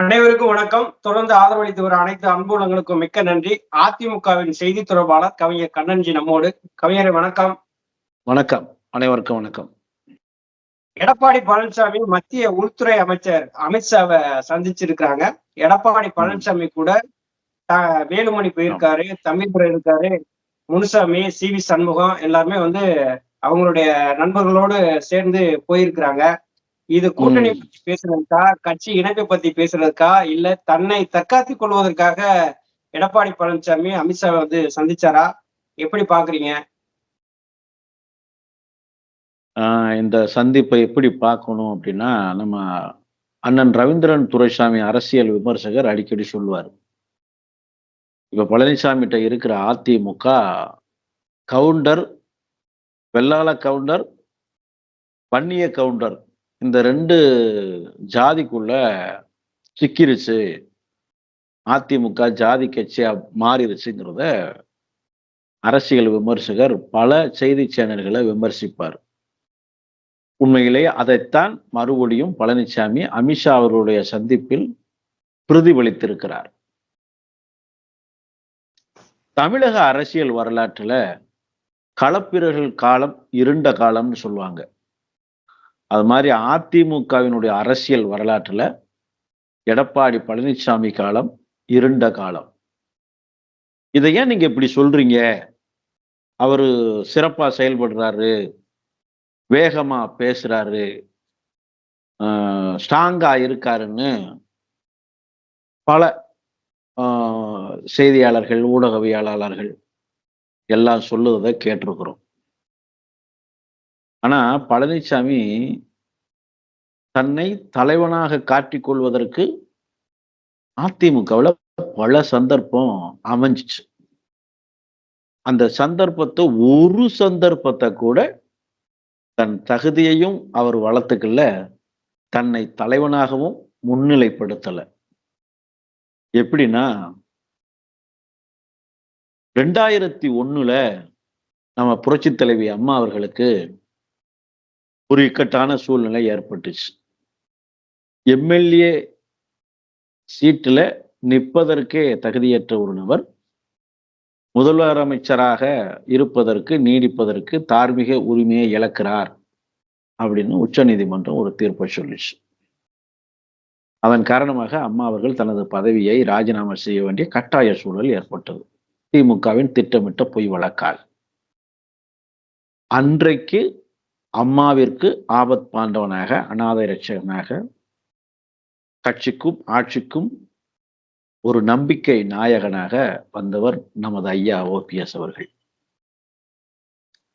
அனைவருக்கும் வணக்கம். தொடர்ந்து ஆதரவளித்து வரும் அனைத்து அன்புள்ளங்களுக்கும் மிக்க நன்றி. அதிமுகவின் செய்தி தொடர்பாளர் கவிஞர் கண்ணன்ஜி நம்மோடு. கவிஞரே வணக்கம். வணக்கம். அனைவருக்கும் வணக்கம். எடப்பாடி பழனிசாமி மத்திய உள்துறை அமைச்சர் அமித்ஷாவ சந்திச்சிருக்கிறாங்க. எடப்பாடி பழனிசாமி கூட வேலுமணி போயிருக்காரு, தம்பிதுரை இருக்காரு, முனுசாமி, சி.வி. சண்முகம் எல்லாருமே அவங்களுடைய நண்பர்களோடு சேர்ந்து போயிருக்கிறாங்க. இது கூட்டணி பத்தி பேசுறதுக்கா, கட்சி இணைப்பை பத்தி பேசுறதுக்கா, இல்ல தன்னை தற்காத்துக் கொள்வதற்காக எடப்பாடி பழனிசாமி அமித்ஷாவை சந்திச்சாரா? எப்படி பாக்குறீங்க? இந்த சந்திப்பை எப்படி பார்க்கணும் அப்படின்னா, நம்ம அண்ணன் ரவீந்திரன் துரைசாமி அரசியல் விமர்சகர் அடிக்கடி சொல்லுவார். இப்ப பழனிசாமிகிட்ட இருக்கிற அதிமுக கவுண்டர், வெள்ளாள கவுண்டர், வன்னிய கவுண்டர் இந்த 2 ஜாதிக்குள்ள சிக்கிருச்சு. அதிமுக ஜாதி கட்சியா மாறிடுச்சுங்கிறத அரசியல் விமர்சகர் பல செய்தி சேனல்களை விமர்சிப்பார். உண்மையிலேயே அதைத்தான் மறுபடியும் பழனிசாமி அமித்ஷா அவர்களுடைய சந்திப்பில் பிரதிபலித்திருக்கிறார். தமிழக அரசியல் வரலாற்றுல களப்பிரர்கள் காலம் இருண்ட காலம்னு சொல்லுவாங்க. அது மாதிரி அதிமுகவினுடைய அரசியல் வரலாற்றுல எடப்பாடி பழனிசாமி காலம் இருண்ட காலம். இதை ஏன் நீங்க இப்படி சொல்றீங்க? அவரு சிறப்பா செயல்படுறாரு, வேகமா பேசுறாரு, ஸ்ட்ராங்கா இருக்காருன்னு பல செய்தியாளர்கள், ஊடகவியலாளர்கள் எல்லாம் சொல்லுவதை கேட்டிருக்கிறோம். ஆனா பழனிசாமி தன்னை தலைவனாக காட்டிக் கொள்வதற்கு அதிமுகவில் பல சந்தர்ப்பம் அமைஞ்சிச்சு. அந்த சந்தர்ப்பத்தை ஒரு சந்தர்ப்பத்தை கூட தன் தகுதியையும் அவர் வளர்த்துக்கல, தன்னை தலைவனாகவும் முன்னிலைப்படுத்தல. எப்படின்னா 2001 நம்ம புரட்சி தலைவி அம்மா அவர்களுக்கு ஒரு இக்கட்டான சூழ்நிலை ஏற்பட்டுச்சு. எம்எல்ஏ சீட்டுல நிற்பதற்கே தகுதியற்ற ஒரு நபர் முதல்வர் அமைச்சராக இருப்பதற்கு, நீடிப்பதற்கு தார்மீக உரிமையை இழக்கிறார் அப்படின்னு உச்ச நீதிமன்றம் ஒரு தீர்ப்பை சொல்லிச்சு. அதன் காரணமாக அம்மா அவர்கள் தனது பதவியை ராஜினாமா செய்ய வேண்டிய கட்டாய சூழல் ஏற்பட்டது. திமுகவின் திட்டமிட்ட பொய் வழக்கால். அன்றைக்கு அம்மாவிற்கு ஆபத் பாண்டவனாக, அநாதை ரட்சகனாக, கட்சிக்கும் ஆட்சிக்கும் ஒரு நம்பிக்கை நாயகனாக வந்தவர் நமது ஐயா ஓபிஎஸ் அவர்கள்.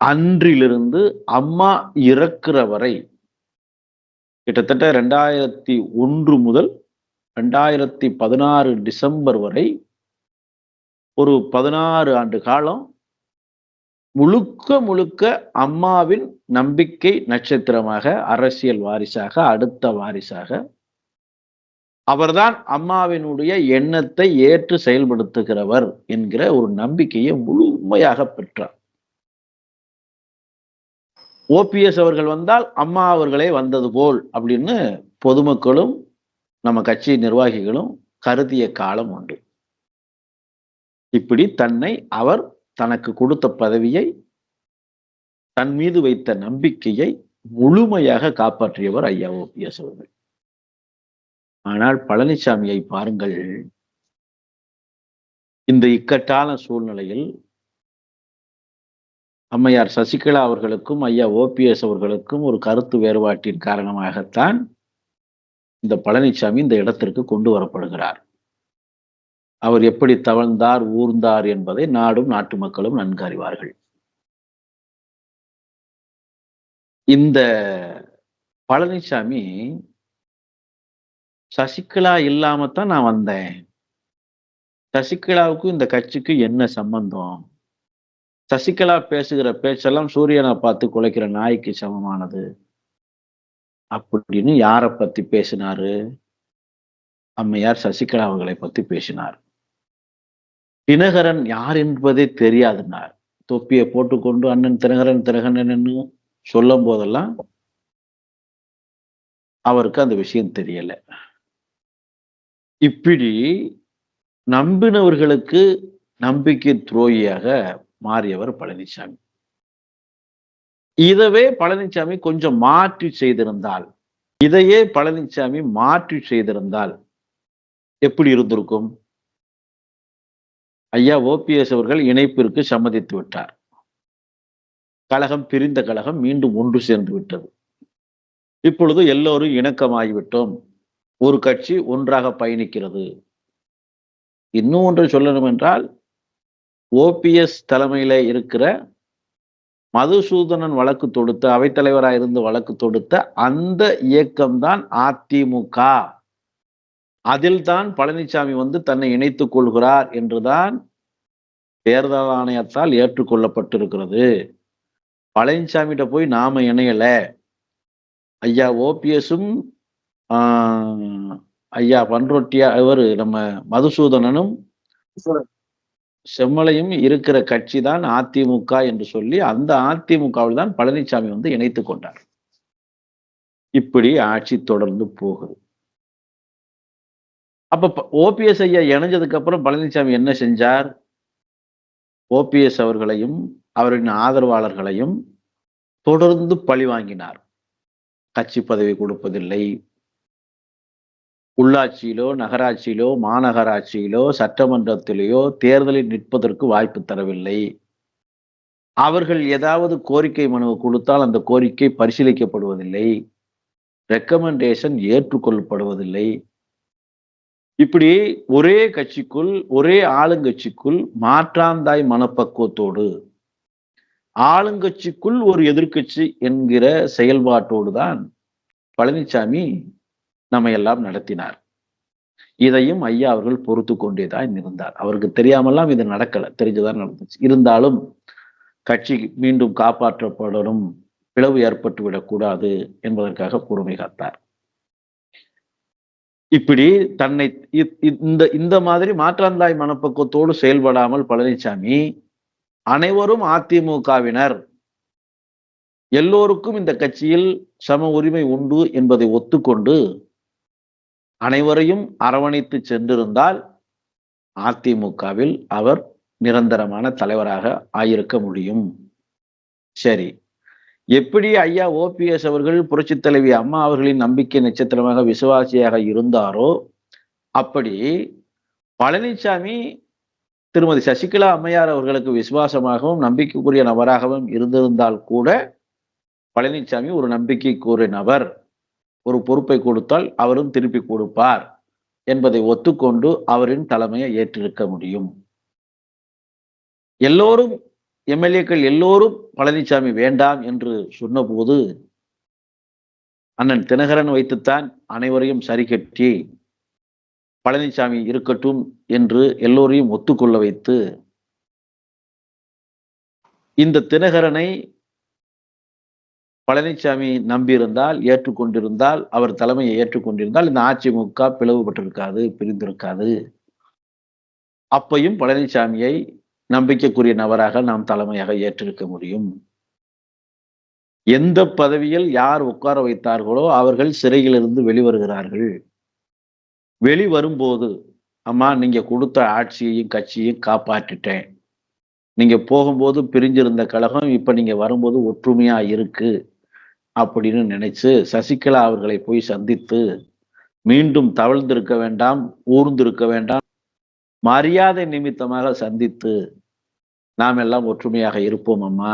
அன்றிலிருந்து அம்மா இறக்கிற வரை கிட்டத்தட்ட 2001 முதல் 2016 டிசம்பர் வரை ஒரு 16 ஆண்டு காலம் முழுக்க முழுக்க அம்மாவின் நம்பிக்கை நட்சத்திரமாக, அரசியல் வாரிசாக, அடுத்த வாரிசாக அவர்தான் அம்மாவினுடைய எண்ணத்தை ஏற்று செயல்படுத்துகிறவர் என்கிற ஒரு நம்பிக்கையை முழுமையாக பெற்றார். ஓபிஎஸ் அவர்கள் வந்தால் அம்மா அவர்களே வந்தது போல் அப்படின்னு பொதுமக்களும் நம்ம கட்சி நிர்வாகிகளும் கருதிய காலம் உண்டு. இப்படி தன்னை அவர் தனக்கு கொடுத்த பதவியை, தன் மீது வைத்த நம்பிக்கையை முழுமையாக காப்பாற்றியவர் ஐயா ஓபிஎஸ் அவர்கள். ஆனால் பழனிசாமியை பாருங்கள், இந்த இக்கட்டான சூழ்நிலையில் அம்மையார் சசிகலா அவர்களுக்கும் ஐயா ஓபிஎஸ் அவர்களுக்கும் ஒரு கருத்து வேறுபாட்டின் காரணமாகத்தான் இந்த பழனிசாமி இந்த இடத்திற்கு கொண்டு வரப்படுகிறார். அவர் எப்படி தவழ்ந்தார், ஊர்ந்தார் என்பதை நாடும் நாட்டு மக்களும் நன்கு அறிவார்கள். இந்த பழனிசாமி சசிகலா இல்லாமத்தான் நான் வந்தேன், சசிகலாவுக்கும் இந்த கட்சிக்கு என்ன சம்பந்தம், சசிகலா பேசுகிற பேச்செல்லாம் சூரியனை பார்த்து குலைக்கிற நாய்க்கு சமமானது அப்படின்னு யாரை பத்தி பேசினாரு? அம்மையார் சசிகலா அவர்களை பத்தி பேசினார். தினகரன் யார் என்பதே தெரியாதுன்னார். தொப்பியை போட்டுக்கொண்டு அண்ணன் தினகரன் தினகரன் சொல்லும் போதெல்லாம் அவருக்கு அந்த விஷயம் தெரியல. இப்படி நம்பினவர்களுக்கு நம்பிக்கை துரோகியாக மாறியவர் பழனிசாமி. இதவே பழனிசாமி கொஞ்சம் மாற்றி செய்திருந்தால், இதையே பழனிசாமி மாற்றி செய்திருந்தால் எப்படி இருந்திருக்கும்? ஐயா ஓபிஎஸ் அவர்கள் இணைப்பிற்கு சம்மதித்து விட்டார். கழகம் பிரிந்த கழகம் மீண்டும் ஒன்று சேர்ந்து விட்டது. இப்பொழுது எல்லோரும் இணக்கமாகிவிட்டோம். ஒரு கட்சி ஒன்றாக பயணிக்கிறது. இன்னும் ஒன்று சொல்லணும் என்றால், ஓபிஎஸ் தலைமையில இருக்கிற மதுசூதனன் வழக்கு தொடுத்த, அவைத்தலைவராக இருந்து வழக்கு தொடுத்த அந்த இயக்கம்தான் அதிமுக. அதில் தான் பழனிசாமி தன்னை இணைத்துக் கொள்கிறார் என்றுதான் தேர்தல் ஆணையத்தால் ஏற்றுக்கொள்ளப்பட்டிருக்கிறது. பழனிசாமிகிட்ட போய் நாம இணையல. ஐயா ஓபிஎஸும் ஐயா பன்ருட்டியா இவர் நம்ம மதுசூதனனும் செம்மலையும் இருக்கிற கட்சி தான் அதிமுக என்று சொல்லி அந்த அதிமுகவில் தான் பழனிசாமி இணைத்துக் கொண்டார். இப்படி ஆட்சி தொடர்ந்து போகுது. அப்ப ஓபிஎஸ் ஐயா இணைஞ்சதுக்கு அப்புறம் பழனிசாமி என்ன செஞ்சார்? ஓபிஎஸ் அவர்களையும் அவரின் ஆதரவாளர்களையும் தொடர்ந்து பழி வாங்கினார். கட்சி பதவி கொடுப்பதில்லை, உள்ளாட்சியிலோ நகராட்சியிலோ மாநகராட்சியிலோ சட்டமன்றத்திலேயோ தேர்தலில் நிற்பதற்கு வாய்ப்பு தரவில்லை. அவர்கள் ஏதாவது கோரிக்கை மனு கொடுத்தால் அந்த கோரிக்கை பரிசீலிக்கப்படுவதில்லை, ரெக்கமெண்டேஷன் ஏற்றுக்கொள்ளப்படுவதில்லை. இப்படி ஒரே கட்சிக்குள், ஒரே ஆளுங்கட்சிக்குள் மாற்றாந்தாய் மனப்பக்குவத்தோடு, ஆளுங்கட்சிக்குள் ஒரு எதிர்க்கட்சி என்கிற செயல்பாட்டோடு தான் பழனிசாமி நம்ம எல்லாம் நடத்தினார். இதையும் ஐயா அவர்கள் பொறுத்து கொண்டேதான் இருந்தார். அவருக்கு தெரியாமல்லாம் இது நடக்கல, தெரிஞ்சுதான் நடந்துச்சு. இருந்தாலும் கட்சி மீண்டும் காப்பாற்றப்படணும், பிளவு ஏற்பட்டு விடக்கூடாது என்பதற்காக பொறுமை காத்தார். இப்படி தன்னை இந்த மாதிரி மாற்றாந்தாய் மனப்பக்குவத்தோடு செயல்படாமல் பழனிசாமி அனைவரும் அதிமுகவினர், எல்லோருக்கும் இந்த கட்சியில் சம உரிமை உண்டு என்பதை ஒத்துக்கொண்டு அனைவரையும் அரவணைத்து சென்றிருந்தால் அதிமுகவில் அவர் நிரந்தரமான தலைவராக ஆயிருக்க முடியும். சரி, எப்படி ஐயா ஓபிஎஸ் அவர்கள் புரட்சி தலைவி அம்மா அவர்களின் நம்பிக்கை நட்சத்திரமாக விசுவாசியாக இருந்தாரோ, அப்படி பழனிசாமி திருமதி சசிகலா அம்மையார் அவர்களுக்கு விசுவாசமாகவும் நம்பிக்கைக்குரிய நபராகவும் இருந்திருந்தால் கூட பழனிசாமி ஒரு நம்பிக்கைக்குரிய நபர், ஒரு பொறுப்பை கொடுத்தால் அவரும் திருப்பி கொடுப்பார் என்பதை ஒத்துக்கொண்டு அவரின் தலைமையை ஏற்றிருக்க முடியும். எல்லோரும் எம்எல்ஏக்கள் எல்லோரும் பழனிசாமி வேண்டாம் என்று சொன்னபோது அண்ணன் தினகரன் வைத்துத்தான் அனைவரையும் சரி கட்டி பழனிசாமி இருக்கட்டும் என்று எல்லோரையும் ஒத்துக்கொள்ள வைத்து, இந்த தினகரனை பழனிசாமி நம்பியிருந்தால், ஏற்றுக்கொண்டிருந்தால், அவர் தலைமையை ஏற்றுக்கொண்டிருந்தால் இந்த அதிமுக பிளவுபட்டிருக்காது, பிரிந்திருக்காது. அப்பையும் பழனிசாமியை நம்பிக்கைக்குரிய நபராக நாம் தலைமையாக ஏற்றிருக்க முடியும். எந்த பதவியில் யார் உட்கார வைத்தார்களோ அவர்கள் சிறையிலிருந்து வெளிவருகிறார்கள். வெளிவரும்போது, அம்மா நீங்க கொடுத்த ஆட்சியையும் கட்சியையும் காப்பாற்றிட்டேன், நீங்க போகும்போது பிரிஞ்சிருந்த கழகம் இப்ப நீங்க வரும்போது ஒற்றுமையா இருக்கு அப்படின்னு நினைச்சு சசிகலா அவர்களை போய் சந்தித்து, மீண்டும் தவழ்ந்திருக்க வேண்டாம், ஊர்ந்திருக்க வேண்டாம், மரியாதை நிமித்தமாக சந்தித்து நாம் எல்லாம் ஒற்றுமையாக இருப்போம் அம்மா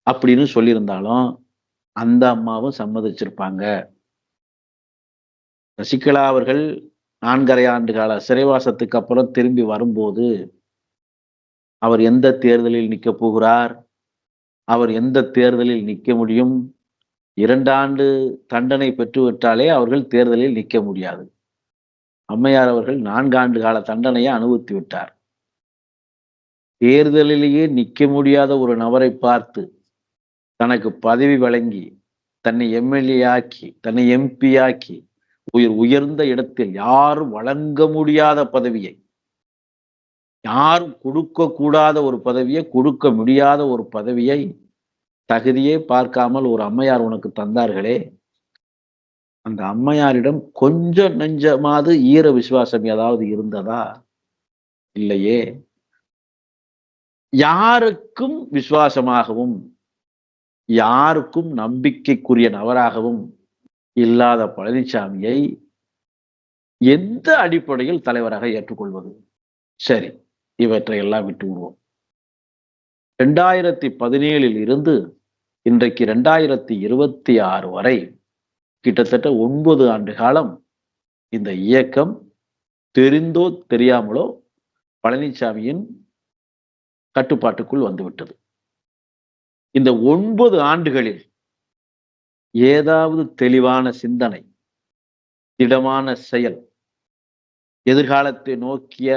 அப்படின்னு சொல்லியிருந்தாலும் அந்த அம்மாவும் சம்மதிச்சிருப்பாங்க. சசிகலா அவர்கள் 4.5 ஆண்டு கால சிறைவாசத்துக்கு அப்புறம் திரும்பி வரும்போது அவர் எந்த தேர்தலில் நிற்க போகிறார்? அவர் எந்த தேர்தலில் நிற்க முடியும்? 2 ஆண்டு தண்டனை பெற்றுவிட்டாலே அவர்கள் தேர்தலில் நிற்க முடியாது. அம்மையார் அவர்கள் 4 ஆண்டு கால தண்டனையை அனுபவித்து விட்டார். தேர்தலிலேயே நிற்க முடியாத ஒரு நபரை பார்த்து தனக்கு பதவி வழங்கி, தன்னை எம்எல்ஏ ஆக்கி, தன்னை எம்பி ஆக்கி, உயர்ந்த இடத்தில் யாரும் வழங்க முடியாத பதவியை, யாரும் கொடுக்க கூடாத ஒரு பதவியை, கொடுக்க முடியாத ஒரு பதவியை தகுதியே பார்க்காமல் ஒரு அம்மையார் உனக்கு தந்தார்களே, அந்த அம்மையாரிடம் கொஞ்சம் நெஞ்சமாவது ஈர விசுவாசம் ஏதாவது இருந்ததா? இல்லையே. யாருக்கும் விசுவாசமாகவும், யாருக்கும் நம்பிக்கைக்குரிய நபராகவும் இல்லாத பழனிசாமியை எந்த அடிப்படையில் தலைவராக ஏற்றுக்கொள்வது? சரி, இவற்றை எல்லாம் விட்டு விடுவோம். 2017 இருந்து இன்றைக்கு 2026 வரை கிட்டத்தட்ட 9 ஆண்டு காலம் இந்த இயக்கம் தெரிந்தோ தெரியாமலோ பழனிசாமியின் கட்டுப்பாட்டுக்குள் வந்துவிட்டது. இந்த 9 ஆண்டுகளில் ஏதாவது தெளிவான சிந்தனை, திடமான செயல், எதிர்காலத்தை நோக்கிய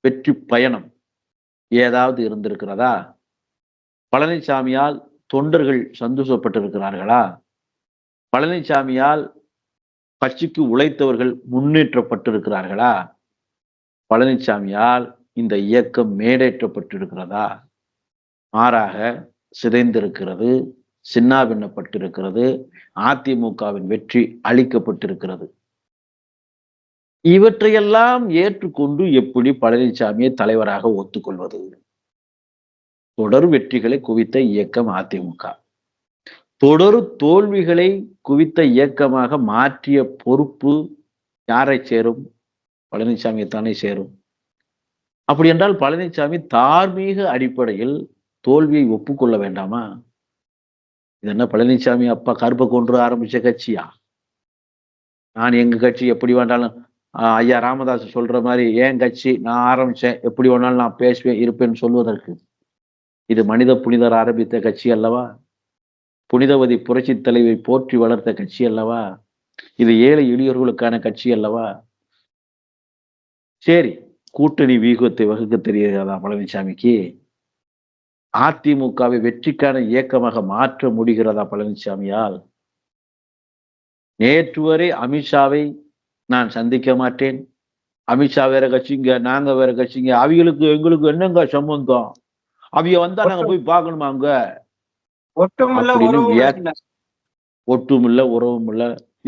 வெற்றி பயணம் ஏதாவது இருந்திருக்கிறதா? பழனிசாமியால் தொண்டர்கள் சந்தோஷப்பட்டிருக்கிறார்களா? பழனிசாமியால் கட்சிக்கு உழைத்தவர்கள் முன்னேற்றப்பட்டிருக்கிறார்களா? பழனிசாமியால் இந்த இயக்கம் மேடேற்றப்பட்டிருக்கிறதா? மாறாக சிதைந்திருக்கிறது, சின்னாபின்னப்பட்டிருக்கிறது, அதிமுகவின் வெற்றி அளிக்கப்பட்டிருக்கிறது. இவற்றையெல்லாம் ஏற்றுக்கொண்டு எப்படி பழனிசாமியை தலைவராக ஒத்துக்கொள்வது? தொடர் வெற்றிகளை குவித்த இயக்கம் அதிமுக. தொடர் தோல்விகளை குவித்த இயக்கமாக மாற்றிய பொறுப்பு யாரை சேரும்? பழனிசாமியைத்தானே சேரும். அப்படி என்றால் பழனிசாமி தார்மீக அடிப்படையில் தோல்வியை ஒப்புக்கொள்ள வேண்டாமா? இது என்ன பழனிசாமி அப்பா கருப்பை கொன்று ஆரம்பிச்ச கட்சியா? நான் எங்க கட்சி எப்படி வேண்டாலும் ஐயா ராமதாஸ் சொல்ற மாதிரி என் கட்சி நான் ஆரம்பிச்சேன், எப்படி வேணாலும் நான் பேசுவேன் இருப்பேன்னு சொல்வதற்கு இது மனித புனிதர் ஆரம்பித்த கட்சி அல்லவா? புனிதவதி புரட்சி தலைவை போற்றி வளர்த்த கட்சி அல்லவா? இது ஏழை எளியோர்களுக்கான கட்சி அல்லவா? சரி, கூட்டணி வியூகத்தை வகுக்க தெரியாதா பழனிசாமிக்கு? அதிமுகவை வெற்றிக்கான இயக்கமாக மாற்ற முடிகிறதா பழனிசாமியால்? நேற்று வரை அமித்ஷாவை நான் சந்திக்க மாட்டேன், அமித்ஷா வேற கட்சிங்க, நாங்க வேற கட்சிங்க, அவிகளுக்கு எங்களுக்கு என்னங்க சம்பந்தம், அவிய வந்தா நாங்க போய் பார்க்கணுமா அங்க அப்படின்னு ஒட்டுமில்ல உறவும் இல்ல.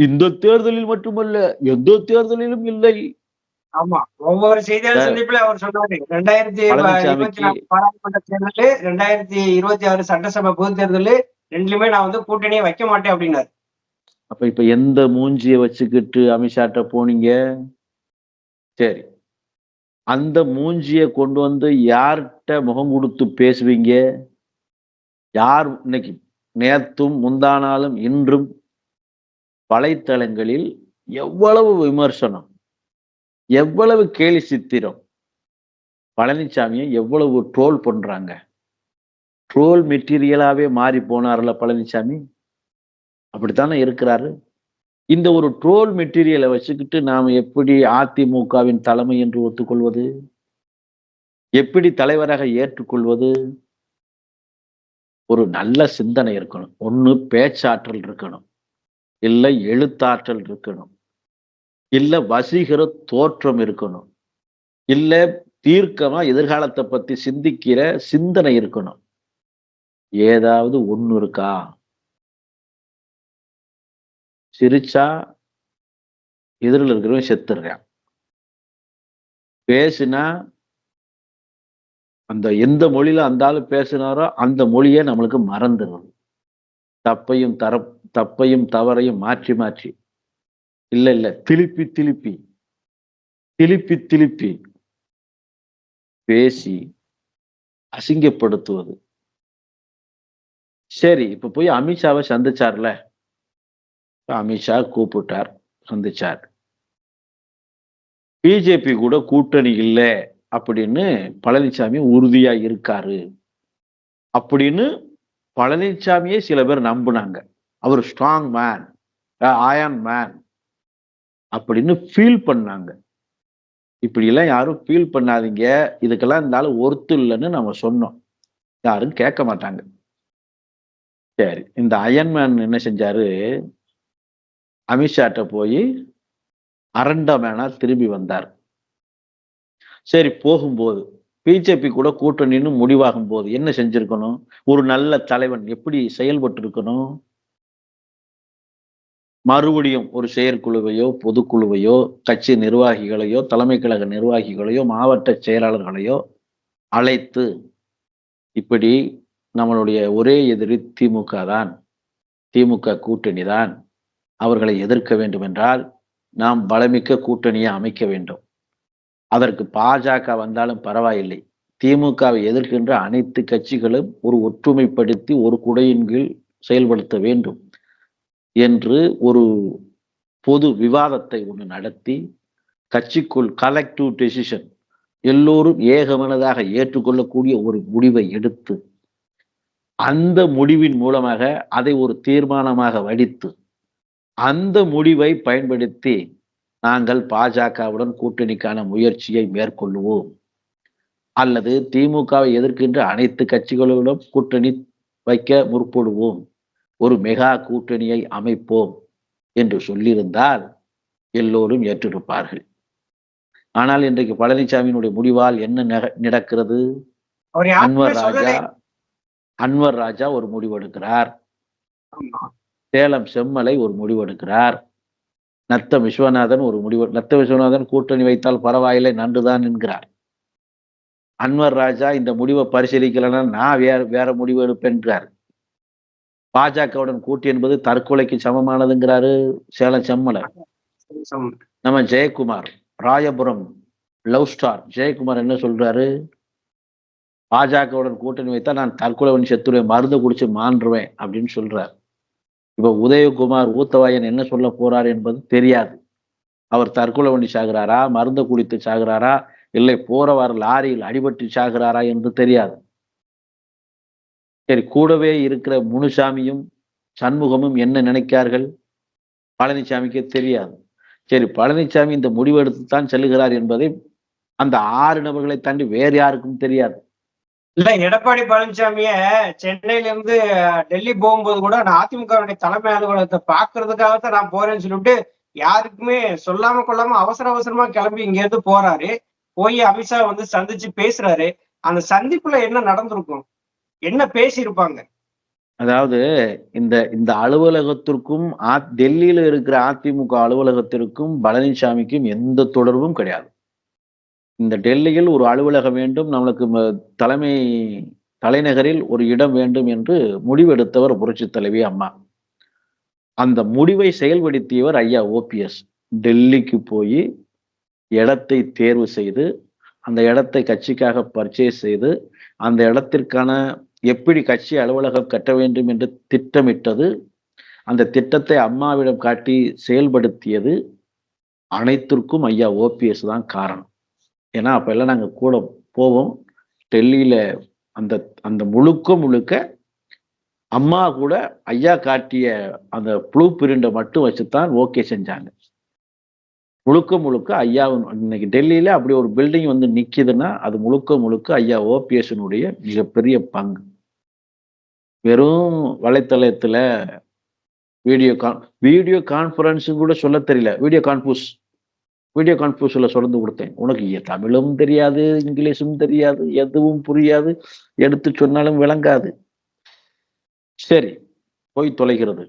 இந்த தேர்தலில் மட்டுமல்ல, எந்த தேர்தலிலும் இல்லை. ஆமா, ஒவ்வொரு செய்தியாளர் சந்திப்புல அவர் சொன்னாரு 2024 பாராளுமன்ற தேர்தல், 2026 சட்டசபை பொது தேர்தல் ரெண்டுலயுமே நான் வந்து கூட்டணியே வைக்க மாட்டேன் அப்படின்னாரு. அப்ப இப்ப எந்த மூஞ்சிய வச்சுக்கிட்டு அமித்ஷாட்ட போனீங்க? சரி, அந்த மூஞ்சிய கொண்டு வந்து யார்கிட்ட முகம் கொடுத்து பேசுவீங்க? யார் இன்னைக்கு நேத்தும் முந்தானாலும் இன்றும் வலைத்தளங்களில் எவ்வளவு விமர்சனம், எவ்வளவு கேலி சித்திரம், பழனிசாமியை எவ்வளவு ட்ரோல் பண்றாங்க. ட்ரோல் மெட்டீரியலாவே மாறி போனார்ல பழனிசாமி, அப்படித்தானே இருக்கிறாரு. இந்த ஒரு ட்ரோல் மெட்டீரியலை வச்சுக்கிட்டு நாம எப்படி அதிமுகவின் தலைமை என்று ஒத்துக்கொள்வது? எப்படி தலைவராக ஏற்றுக்கொள்வது? ஒரு நல்ல சிந்தனை இருக்கணும். ஒண்ணு பேச்சாற்றல் இருக்கணும், இல்ல எழுத்தாற்றல் இருக்கணும், இல்ல வசீகர தோற்றம் இருக்கணும், இல்ல தீர்க்கமா எதிர்காலத்தை பத்தி சிந்திக்கிற சிந்தனை இருக்கணும். ஏதாவது ஒண்ணு இருக்கா? சிரிச்சா எதிரில் இருக்கிறவன் செத்துடுறான், பேசுனா அந்த எந்த மொழியில அந்த ஆளு பேசினாரோ அந்த மொழியே நம்மளுக்கு மறந்துடும். தப்பையும் தவறையும் மாற்றி மாற்றி, இல்ல திருப்பி திருப்பி திருப்பி திருப்பி பேசி அசிங்கப்படுத்துவது. சரி, இப்ப போய் அமித்ஷாவை சந்திச்சார்ல, அமித்ஷா கூப்பிட்டார், சந்திச்சார். பிஜேபி கூட கூட்டணி இல்லை அப்படின்னு பழனிசாமி உறுதியா இருக்காரு அப்படின்னு பழனிசாமியே சில பேர் நம்புனாங்க. அவர் ஸ்ட்ராங் மேன், அயர்ன் மேன் அப்படின்னு ஃபீல் பண்ணாங்க. இப்படி எல்லாம் யாரும் ஃபீல் பண்ணாதீங்க, இதுக்கெல்லாம் இருந்தாலும் ஒருத்து இல்லைன்னு நம்ம சொன்னோம், யாரும் கேட்க மாட்டாங்க. சரி, இந்த அயர்ன் மேன் என்ன செஞ்சாரு? அமித்ஷாட்ட போய் அரண்ட மேனா திரும்பி வந்தார். சரி, போகும்போது பிஜேபி கூட கூட்டணின்னு முடிவாகும் போது என்ன செஞ்சிருக்கணும்? ஒரு நல்ல தலைவன் எப்படி செயல்பட்டு இருக்கணும்? மறுபடியும் ஒரு செயற்குழுவையோ பொதுக்குழுவையோ கட்சி நிர்வாகிகளையோ தலைமை கழக நிர்வாகிகளையோ மாவட்ட செயலாளர்களையோ அழைத்து இப்படி நம்மளுடைய ஒரே எதிரி திமுக தான், திமுக கூட்டணி தான், அவர்களை எதிர்க்க வேண்டும் என்றால் நாம் பலமிக்க கூட்டணியை அமைக்க வேண்டும். அதற்கு பாஜக வந்தாலும் பரவாயில்லை, திமுகவை எதிர்க்கின்ற அனைத்து கட்சிகளும் ஒரு ஒற்றுமைப்படுத்தி ஒரு குடையின் கீழ் செயல்படுத்த வேண்டும் என்று ஒரு பொது விவாதத்தை ஒன்று நடத்தி கட்சிக்குள் கலெக்டிவ் டெசிஷன் எல்லோரும் ஏகமனதாக ஏற்றுக்கொள்ளக்கூடிய ஒரு முடிவை எடுத்து அந்த முடிவின் மூலமாக அதை ஒரு தீர்மானமாக வடித்து அந்த முடிவை பயன்படுத்தி நாங்கள் பாஜகவுடன் கூட்டணிக்கான முயற்சியை மேற்கொள்ளுவோம் அல்லது திமுகவை எதிர்க்கின்ற அனைத்து கட்சிகளுடன் கூட்டணி வைக்க முற்படுவோம், ஒரு மெகா கூட்டணியை அமைப்போம் என்று சொல்லியிருந்தால் எல்லோரும் ஏற்றிருப்பார்கள். ஆனால் இன்றைக்கு பழனிசாமியினுடைய முடிவால் என்ன நடக்கிறது? அன்வர் ராஜா ஒரு முடிவெடுக்கிறார், சேலம் செம்மலை ஒரு முடிவெடுக்கிறார், நத்தம் விஸ்வநாதன் ஒரு முடிவு. நத்தம் விஸ்வநாதன் கூட்டணி வைத்தால் பரவாயில்லை நன்றுதான் என்கிறார். அன்வர் ராஜா இந்த முடிவை பரிசீலிக்கலன்னா நான் வேற முடிவு எடுப்பேன்றார். பாஜகவுடன் கூட்டு என்பது தற்கொலைக்கு சமமானதுங்கிறாரு சேலம் செம்மலை. நம்ம ஜெயக்குமார் ராயபுரம் லவ் ஸ்டார் ஜெயக்குமார் என்ன சொல்றாரு? பாஜகவுடன் கூட்டணி வைத்தா நான் தற்கொலை பண்ணி செத்துருவேன், மருந்து குடிச்சு மாண்டுருவேன் அப்படின்னு சொல்றார். இப்ப உதயகுமார் ஊத்தவாயன் என்ன சொல்ல போறார் என்பது தெரியாது. அவர் தற்கொலை பண்ணி சாகிறாரா, மருந்து குடித்து சாகிறாரா, இல்லை போறவாறு லாரியில் அடிபட்டு சாகிறாரா என்று தெரியாது. சரி, கூடவே இருக்கிற முனுசாமியும் சண்முகமும் என்ன நினைக்கிறார்கள் பழனிசாமிக்கு தெரியாது. சரி, பழனிசாமி இந்த முடிவெடுத்துத்தான் செல்லுகிறார் என்பதை அந்த 6 நபர்களை தாண்டி வேறு யாருக்கும் தெரியாது. இல்ல, எடப்பாடி பழனிசாமிய சென்னையில இருந்து டெல்லி போகும்போது கூட நான் அதிமுகவுடைய தலைமை அலுவலகத்தை பாக்குறதுக்காகத்தான் நான் போறேன்னு சொல்லிட்டு யாருக்குமே சொல்லாம கொள்ளாம அவசரமா கிளம்பி இங்க இருந்து போறாரு. போய் அமித்ஷா வந்து சந்திச்சு பேசுறாரு. அந்த சந்திப்புல என்ன நடந்திருக்கும், என்ன பேசியிருப்பாங்க? அதாவது இந்த இந்த அலுவலகத்திற்கும் டெல்லியில இருக்கிற அதிமுக அலுவலகத்திற்கும் பழனிசாமிக்கும் எந்த தொடர்பும் கிடையாது. இந்த டெல்லியில் ஒரு அலுவலகம் வேண்டும், நம்மளுக்கு தலைநகரில் ஒரு இடம் வேண்டும் என்று முடிவெடுத்தவர் புரட்சி தலைவி அம்மா. அந்த முடிவை செயல்படுத்தியவர் ஐயா ஓபிஎஸ். டெல்லிக்கு போய் இடத்தை தேர்வு செய்து அந்த இடத்தை கட்சிக்காக பர்ச்சேஸ் செய்து அந்த இடத்திற்கான எப்படி கட்சி அலுவலகம் கட்ட வேண்டும் என்று திட்டமிட்டது, அந்த திட்டத்தை அம்மாவிடம் காட்டி செயல்படுத்தியது அனைத்திற்கும் ஐயா ஓபிஎஸ் தான் காரணம். ஏன்னா அப்ப எல்லாம் நாங்க கூட போவோம். டெல்லியில அந்த அந்த முழுக்க அம்மா கூட ஐயா காட்டிய அந்த ப்ளூ பிரிண்டை மட்டும் வச்சுதான் ஓகே செஞ்சாங்க. முழுக்க ஐயா இன்னைக்கு டெல்லியில அப்படி ஒரு பில்டிங் வந்து நிக்குதுன்னா அது முழுக்க ஐயா ஓபிஎஸ்னுடைய மிகப்பெரிய பங்கு. வெறும் வலைத்தளத்துல வீடியோ கான்பரன்ஸ் கூட சொல்ல தெரியல, வீடியோ கான்பூஸ்ல சொல்லிட்டு கொடுத்தேன். உனக்கு தமிழும் தெரியாது, இங்கிலீஷும் தெரியாது, எதுவும் புரியாது, எடுத்து சொன்னாலும் விளங்காது. சரி, போய் தொலைகிறது.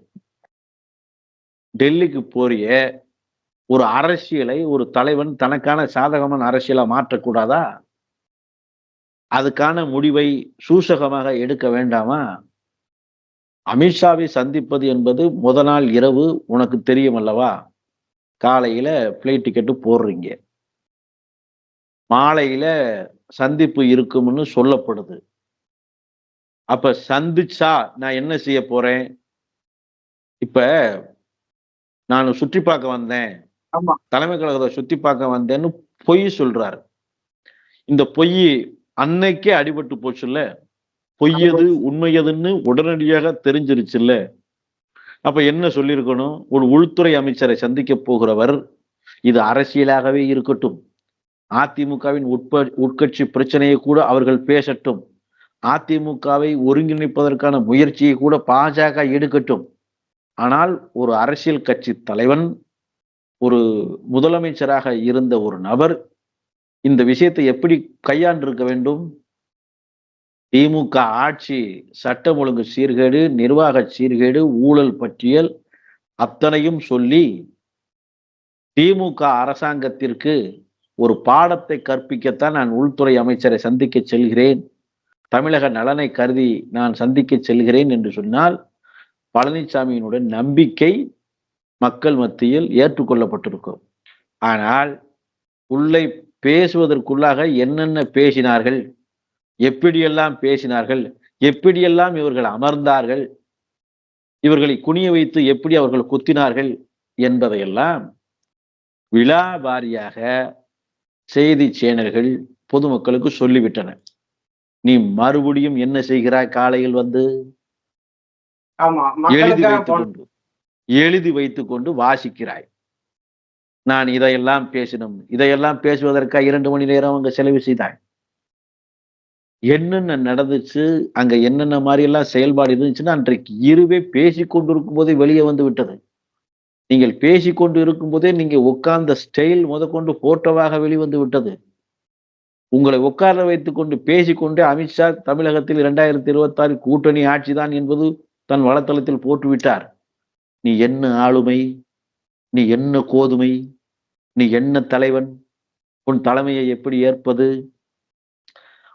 டெல்லிக்கு போறிய ஒரு அரசியலை ஒரு தலைவன் தனக்கான சாதகமான அரசியலா மாற்றக்கூடாதா? அதுக்கான முடிவை சூசகமாக எடுக்க வேண்டாமா? அமித்ஷாவை சந்திப்பது என்பது முதல் நாள் இரவு உனக்கு தெரியும் அல்லவா? காலையில பிளைட் டிக்கெட்டு போடுறீங்க, மாலையில சந்திப்பு இருக்கும்னு சொல்லப்படுது. அப்ப சந்திச்சா நான் என்ன செய்ய போறேன்? இப்ப நான் சுற்றி பார்க்க வந்தேன், தலைமை கழகத்தை சுத்தி பார்க்க வந்தேன்னு பொய் சொல்றாரு. இந்த பொய் அன்னைக்கே அடிபட்டு போச்சுல்ல, பொய்யது உண்மையதுன்னு உடனடியாக தெரிஞ்சிருச்சுல்ல. அப்ப என்ன சொல்லியிருக்கணும்? ஒரு உள்துறை அமைச்சரை சந்திக்க போகிறவர் இது அரசியலாகவே இருக்கட்டும், அதிமுகவின் உட்கட்சி பிரச்சனையை கூட அவர்கள் பேசட்டும், அதிமுகவை ஒருங்கிணைப்பதற்கான முயற்சியை கூட பாஜக எடுக்கட்டும், ஆனால் ஒரு அரசியல் கட்சி தலைவன், ஒரு முதலமைச்சராக இருந்த ஒரு நபர் இந்த விஷயத்தை எப்படி கையாண்டிருக்க வேண்டும்? திமுக ஆட்சி சட்டம் ஒழுங்கு சீர்கேடு, நிர்வாக சீர்கேடு, ஊழல் பட்டியல், அத்தனையும் சொல்லி திமுக அரசாங்கத்திற்கு ஒரு பாடத்தை கற்பிக்கத்தான் நான் உள்துறை அமைச்சரை சந்திக்க செல்கிறேன், தமிழக நலனை கருதி நான் சந்திக்க செல்கிறேன் என்று சொன்னால் பழனிசாமியினுடைய நம்பிக்கை மக்கள் மத்தியில் ஏற்றுக்கொள்ளப்பட்டிருக்கும். ஆனால் உள்ளே பேசுவதற்குள்ளாக என்னென்ன பேசினார்கள், எப்படியெல்லாம் பேசினார்கள், எப்படியெல்லாம் இவர்கள் அமர்ந்தார்கள், இவர்களை குனிய வைத்து எப்படி அவர்கள் குத்தினார்கள் என்பதையெல்லாம் விழா வாரியாக செய்தி சேனல்கள் பொதுமக்களுக்கு சொல்லிவிட்டன. நீ மறுபடியும் என்ன செய்கிறாய்? காலையில் வந்து எழுதி வைத்துக் கொண்டு வாசிக்கிறாய். நான் இதையெல்லாம் பேசினோம், இதையெல்லாம் பேசுவதற்காக 2 மணி நேரம் அங்க செலவு செய்தாய். என்னென்ன நடந்துச்சு, அங்க என்னென்ன மாதிரி எல்லாம் செயல்பாடு இருந்துச்சுன்னா அன்றைக்கு இருவே பேசிக் கொண்டிருக்கும் போதே வெளியே வந்து விட்டது. நீங்கள் பேசிக்கொண்டு இருக்கும் போதே நீங்க உட்கார்ந்த ஸ்டைல் முதற்கொண்டு போட்டோவாக வெளிவந்து விட்டது. உங்களை உட்கார வைத்துக் கொண்டு பேசிக்கொண்டே அமித்ஷா தமிழகத்தில் 2026 கூட்டணி ஆட்சிதான் என்பது தன் வலைத்தளத்தில் போட்டுவிட்டார். நீ என்ன ஆளுமை, நீ என்ன கோதுமை, நீ என்ன தலைவன், உன் தலைமையை எப்படி ஏற்பது?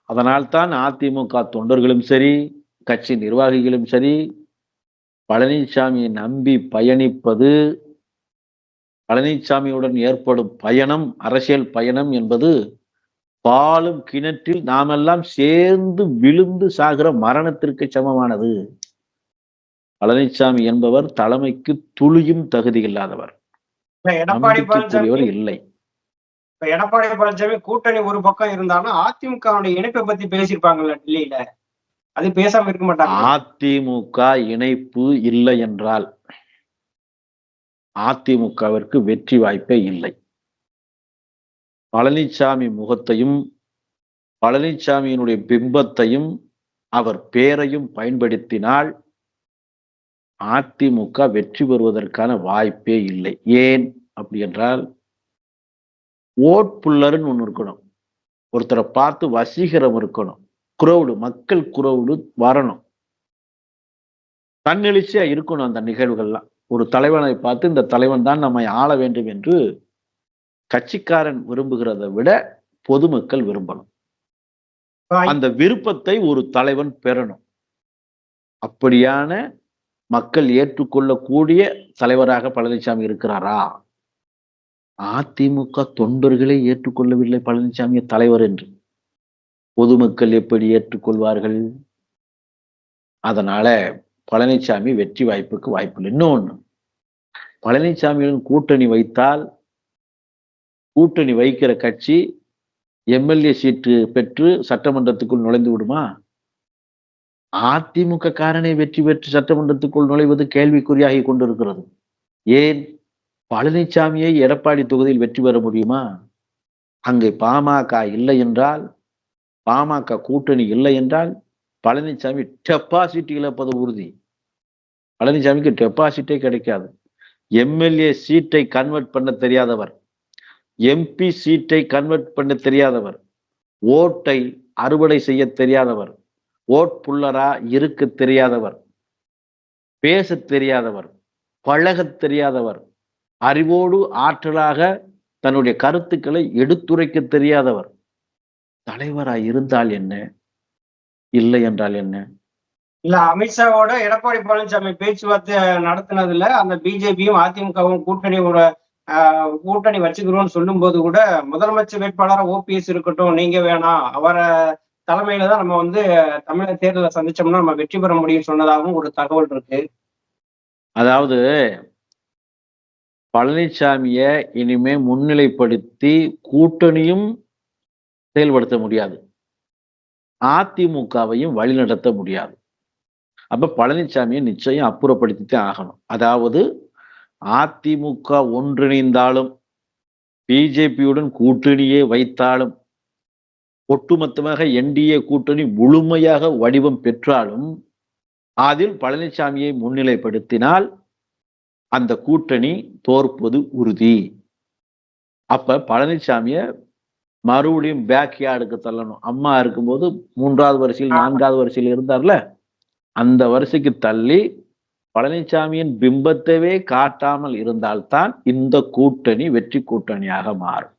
அதனால்தான் அதிமுக தொண்டர்களும் சரி, கட்சி நிர்வாகிகளும் சரி, பழனிசாமியை நம்பி பயணிப்பது, பழனிசாமியுடன் ஏற்படும் பயணம், அரசியல் பயணம் என்பது பாலும் கிணற்றில் நாமெல்லாம் சேர்ந்து விழுந்து சாகிற மரணத்திற்கு சமமானது. பழனிசாமி என்பவர் தலைமைக்கு துளியும் தகுதி இல்லாதவர், நம்பிக்கைக்குரியவர் இல்லை. எடப்பாடி பழனிசாமி கூட்டணி ஒரு பக்கம் இருந்தாலும் அதிமுக இணைப்பை பத்தி பேசியிருப்பாங்கல்ல டெல்லியில, அது பேசாம இருக்க மாட்டாங்க. அதிமுக இணைப்பு இல்லை என்றால் அதிமுகவிற்கு வெற்றி வாய்ப்பே இல்லை. பழனிசாமி முகத்தையும் பழனிசாமியினுடைய பிம்பத்தையும் அவர் பேரையும் பயன்படுத்தினால் அதிமுக வெற்றி பெறுவதற்கான வாய்ப்பே இல்லை. ஏன் அப்படி என்றால், ஓட் புல்லர்னு ஒண்ணு இருக்கணும், ஒருத்தரை பார்த்து வசீகரம் இருக்கணும், குரவுடு, மக்கள் குரவுடு வரணும், தன்னெழுச்சியா இருக்கணும் அந்த நிகழ்வுகள்லாம். ஒரு தலைவனை பார்த்து இந்த தலைவன் தான் நம்மை ஆள வேண்டும் என்று கட்சிக்காரன் விரும்புகிறதை விட பொதுமக்கள் விரும்பணும். அந்த விருப்பத்தை ஒரு தலைவன் பெறணும். அப்படியான மக்கள் ஏற்றுக்கொள்ளக்கூடிய தலைவராக பழனிசாமி இருக்கிறாரா? அதிமுக தொண்டர்களே ஏற்றுக்கொள்ளவில்லை பழனிசாமியை தலைவர் என்று. பொதுமக்கள் எப்படி ஏற்றுக்கொள்வார்கள்? அதனால பழனிசாமி வெற்றி வாய்ப்புக்கு வாய்ப்பில்லை. இன்னொன்னு, பழனிசாமியுடன் கூட்டணி வைத்தால், கூட்டணி வைக்கிற கட்சி எம்எல்ஏ சீட்டு பெற்று சட்டமன்றத்துக்குள் நுழைந்து விடுமா? அதிமுக காரனை வெற்றி பெற்று சட்டமன்றத்துக்குள் நுழைவது கேள்விக்குறியாகி கொண்டிருக்கிறது. ஏன்? பழனிசாமியை எடப்பாடி தொகுதியில் வெற்றி பெற முடியுமா? அங்கே பாமக இல்லை என்றால், பாமக கூட்டணி இல்லை என்றால் பழனிசாமி டெபாசிட் இழப்பது உறுதி. பழனிசாமிக்கு டெபாசிட்டே கிடைக்காது. எம்எல்ஏ சீட்டை கன்வெர்ட் பண்ண தெரியாதவர், எம்பி சீட்டை கன்வெர்ட் பண்ண தெரியாதவர், ஓட்டை அறுவடை செய்ய தெரியாதவர், ஓட் புல்லரா இருக்க தெரியாதவர், பேச தெரியாதவர், பழக தெரியாதவர், அறிவோடு ஆற்றலாக தன்னுடைய கருத்துக்களை எடுத்துரைக்க தெரியாதவர் தலைவராய் இருந்தால் என்ன, இல்லை என்றால் என்ன? இல்ல, அமித்ஷாவோட எடப்பாடி பழனிசாமி பேச்சுவார்த்தை நடத்தினதுல அந்த பிஜேபியும் அதிமுகவும் கூட்டணி வச்சுக்கிறோம்னு சொல்லும் போது கூட முதலமைச்சர் வேட்பாளரா ஓபிஎஸ் இருக்கட்டும், நீங்க வேணாம், அவரை தலைமையில தான் நம்ம தமிழக தேர்தலை சந்திச்சோம்னா நம்ம வெற்றி பெற முடியும் சொன்னதாகவும் ஒரு தகவல் இருக்கு. அதாவது பழனிசாமிய இனிமே முன்னிலைப்படுத்தி கூட்டணியும் செயல்படுத்த முடியாது, அதிமுகவையும் வழிநடத்த முடியாது. அப்ப பழனிசாமியை நிச்சயம் அப்புறப்படுத்தித்தான் ஆகணும். அதாவது அதிமுக ஒன்றிணைந்தாலும், பிஜேபியுடன் கூட்டணியே வைத்தாலும், ஒட்டுமொத்தமாக என்டிஏ கூட்டணி முழுமையாக வடிவம் பெற்றாலும் அதில் பழனிசாமியை முன்னிலைப்படுத்தினால் அந்த கூட்டணி தோற்பது உறுதி. அப்ப பழனிசாமிய மறுபடியும் பேக்யார்டுக்கு தள்ளணும். அம்மா இருக்கும்போது 3வது வரிசையில் 4வது வரிசையில் இருந்தார்ல, அந்த வரிசைக்கு தள்ளி பழனிசாமியின் பிம்பத்தவே காட்டாமல் இருந்தால்தான் இந்த கூட்டணி வெற்றி கூட்டணியாக மாறும்.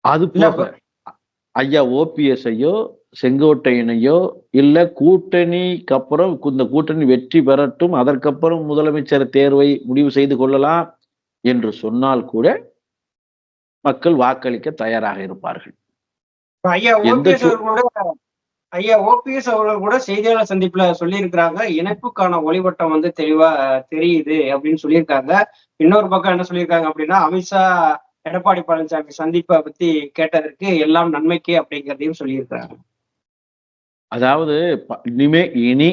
அது போக ஐயா ஓபிஎஸ்ஐயோ செங்கோட்டையனையோ இல்ல கூட்டணிக்கு அப்புறம் இந்த கூட்டணி வெற்றி பெறட்டும், அதற்கப்புறம் முதலமைச்சர் தேர்வை முடிவு செய்து கொள்ளலாம் என்று சொன்னால் கூட மக்கள் வாக்களிக்க தயாராக இருப்பார்கள். ஐயா ஓபிஎஸ் அவர்கள் கூட செய்தியாளர் சந்திப்புல சொல்லியிருக்கிறாங்க, இணைப்புக்கான ஒளிவட்டம் வந்து தெளிவா தெரியுது அப்படின்னு சொல்லியிருக்காங்க. இன்னொரு பக்கம் என்ன சொல்லியிருக்காங்க அப்படின்னா, அமித்ஷா எடப்பாடி பழனிசாமி சந்திப்பை பத்தி கேட்டதற்கு எல்லாம் நன்மைக்கு அப்படிங்கிறதையும் சொல்லியிருக்கிறாங்க. அதாவது இனி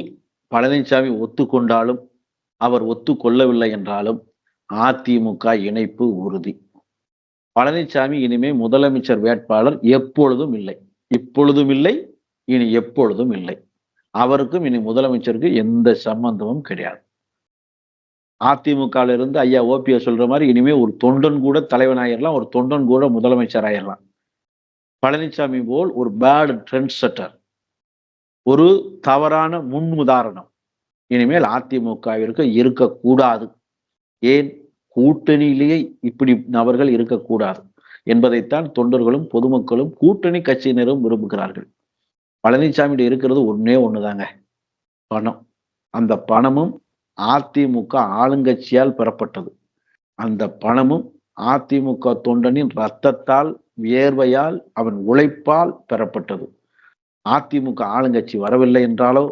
பழனிசாமி ஒத்துக்கொண்டாலும் அவர் ஒத்துக்கொள்ளவில்லை என்றாலும் அதிமுக இணைப்பு உறுதி. பழனிசாமி இனிமே முதலமைச்சர் வேட்பாளர் எப்பொழுதும் இல்லை, இப்பொழுதும் இல்லை, இனி எப்பொழுதும் இல்லை. அவருக்கும் இனி முதலமைச்சருக்கு எந்த சம்பந்தமும் கிடையாது. அதிமுகவில் இருந்து ஐயா ஓபிஎஸ் சொல்ற மாதிரி இனிமே ஒரு தொண்டன் கூட தலைவன் ஆயிடலாம், ஒரு தொண்டன் கூட முதலமைச்சர் ஆயிடலாம். பழனிசாமி போல் ஒரு பேட் ட்ரெண்ட் செட்டர், ஒரு தவறான முன் உதாரணம் இனிமேல் அதிமுகவிற்கு இருக்கக்கூடாது. ஏன் கூட்டணியிலேயே இப்படி நபர்கள் இருக்கக்கூடாது என்பதைத்தான் தொண்டர்களும் பொதுமக்களும் கூட்டணி கட்சியினரும் விரும்புகிறார்கள். பழனிசாமியிட இருக்கிறது ஒன்னே ஒண்ணுதாங்க, பணம். அந்த பணமும் அதிமுக ஆளுங்கட்சியால் பெறப்பட்டது. அந்த பணமும் அதிமுக தொண்டனின் ரத்தத்தால், வியர்வையால், அவன் உழைப்பால் பெறப்பட்டது. அதிமுக ஆளுங்கட்சி வரவில்லை என்றாலோ,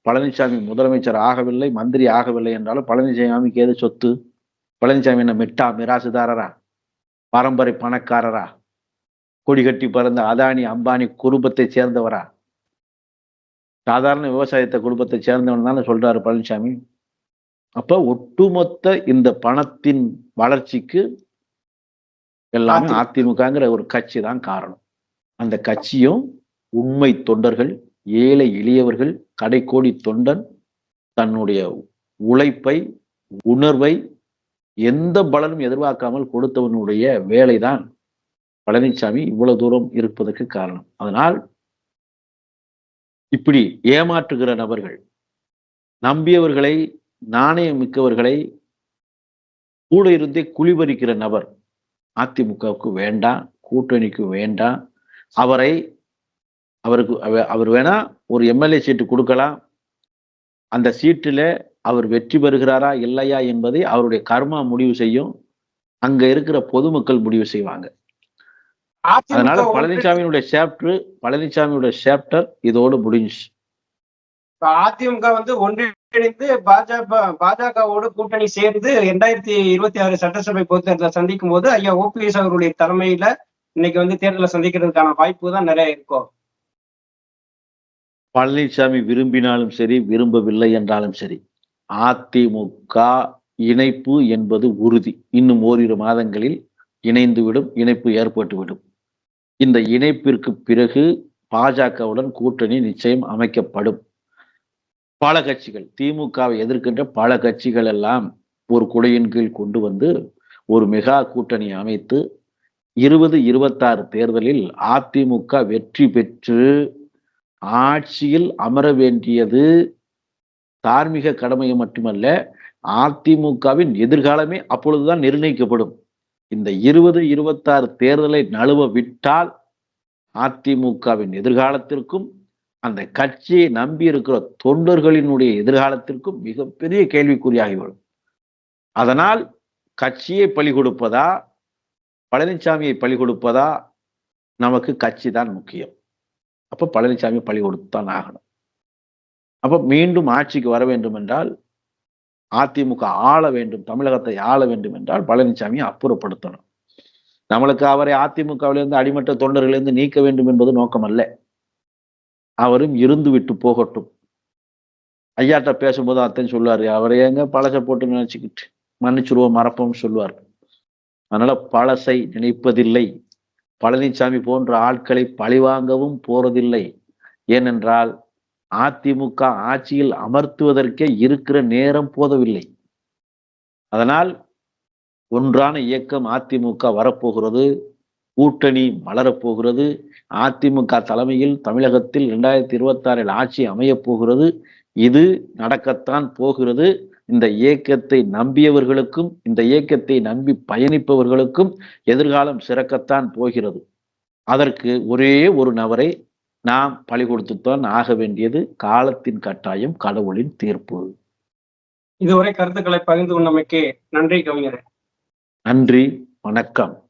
பழனிசாமி முதலமைச்சர் ஆகவில்லை, மந்திரி ஆகவில்லை என்றாலோ பழனிசாமிக்கு ஏது சொத்து? பழனிசாமி என்ன மிட்டா மிராசுதாரரா, பரம்பரை பணக்காரரா, கொடி கட்டி பிறந்த அதானி அம்பானி குடும்பத்தை சேர்ந்தவரா? சாதாரண விவசாயத்தை குடும்பத்தை சேர்ந்தவன் தானே சொல்றாரு பழனிசாமி. அப்ப ஒட்டுமொத்த இந்த பணத்தின் வளர்ச்சிக்கு எல்லாமே அதிமுகங்கிற ஒரு கட்சி தான் காரணம். அந்த கட்சியும் உண்மை தொண்டர்கள், ஏழை எளியவர்கள், கடைக்கோடி தொண்டன் தன்னுடைய உழைப்பை, உணர்வை எந்த பலனும் எதிர்பார்க்காமல் கொடுத்தவனுடைய வேலைதான் பழனிசாமி இவ்வளவு தூரம் இருப்பதற்கு காரணம். அதனால் இப்படி ஏமாற்றுகிற நபர்கள், நம்பியவர்களை, நாணயம் மிக்கவர்களை கூட இருந்தே குழிபறிக்கிற நபர் அதிமுகவுக்கு வேண்டாம், கூட்டணிக்கு வேண்டாம். அவர் வேணா ஒரு எம்எல்ஏ சீட்டு கொடுக்கலாம். அந்த சீட்டுல அவர் வெற்றி பெறுகிறாரா இல்லையா என்பதை அவருடைய கர்மா முடிவு செய்யும். அங்க இருக்கிற பொதுமக்கள் முடிவு செய்வாங்க. அதனால பழனிசாமியுடைய சாப்டர் இதோடு முடிஞ்சு. அதிமுக வந்து ஒன்றிணைந்து பாஜகவோடு கூட்டணி சேர்ந்து 2026 சட்டசபை பொது தேர்தலை சந்திக்கும் போது ஐயா ஓபிஎஸ் அவருடைய தலைமையில இன்னைக்கு வந்து தேர்தலை சந்திக்கிறதுக்கான வாய்ப்பு தான் நிறைய இருக்கும். பழனிசாமி விரும்பினாலும் சரி, விரும்பவில்லை என்றாலும் சரி, அதிமுக இணைப்பு என்பது உறுதி. இன்னும் ஓரிரு மாதங்களில் இணைந்துவிடும், இணைப்பு ஏற்பட்டுவிடும். இந்த இணைப்பிற்கு பிறகு பாஜகவுடன் கூட்டணி நிச்சயம் அமைக்கப்படும். பல கட்சிகள், திமுகவை எதிர்க்கின்ற பல கட்சிகள் எல்லாம் ஒரு குடையின் கீழ் கொண்டு வந்து ஒரு மெகா கூட்டணி அமைத்து 2026 தேர்தலில் அதிமுக வெற்றி பெற்று ஆட்சியில் அமர வேண்டியது தார்மீக கடமையை மட்டுமல்ல, அதிமுகவின் எதிர்காலமே அப்பொழுதுதான் நிர்ணயிக்கப்படும். இந்த 2026 தேர்தலை நழுவ விட்டால் அதிமுகவின் எதிர்காலத்திற்கும் அந்த கட்சியை நம்பி இருக்கிற தொண்டர்களினுடைய எதிர்காலத்திற்கும் மிகப்பெரிய கேள்விக்குறியாகிவிடும். அதனால் கட்சியை பலி கொடுப்பதா, பழனிசாமியை பலி கொடுப்பதா? நமக்கு கட்சி தான் முக்கியம். அப்ப பழனிசாமி பலி கொடுத்துத்தான் ஆகணும். அப்ப மீண்டும் ஆட்சிக்கு வர வேண்டும் என்றால், அதிமுக ஆள வேண்டும், தமிழகத்தை ஆள வேண்டும் என்றால் பழனிசாமியை அப்புறப்படுத்தணும். நம்மளுக்கு அவரை அதிமுகவிலிருந்து அடிமட்ட தொண்டர்களிலிருந்து நீக்க வேண்டும் என்பது நோக்கம் அல்ல. அவரும் இருந்து விட்டு போகட்டும். ஐயாட்ட பேசும்போது அத்தன் சொல்லுவாரு, அவரை எங்க பழசை போட்டு நினைச்சுக்கிட்டு மன்னிச்சுருவோம் மறப்போம் சொல்லுவார். அதனால பழசை நினைப்பதில்லை. பழனிசாமி போன்ற ஆட்களை பழிவாங்கவும் போறதில்லை. ஏனென்றால் அதிமுக ஆட்சியில் அமர்த்துவதற்கே இருக்கிற நேரம் போதவில்லை. அதனால் ஒன்றான இயக்கம் அதிமுக வரப்போகிறது, கூட்டணி மலரப்போகிறது. அதிமுக தலைமையில் தமிழகத்தில் 2026 ஆட்சி அமையப் போகிறது. இது நடக்கத்தான் போகிறது. இந்த இயக்கத்தை நம்பியவர்களுக்கும் இந்த இயக்கத்தை நம்பி பயணிப்பவர்களுக்கும் எதிர்காலம் சிறக்கத்தான் போகிறது. அதற்கு ஒரே ஒரு நபரை நாம் பலி கொடுத்துத்தான் ஆக வேண்டியது காலத்தின் கட்டாயம், கடவுளின் தீர்ப்பு. இதுவரை கருத்துக்களை பகிர்ந்து கொண்டமைக்கு நன்றி கவிஞரே. நன்றி, வணக்கம்.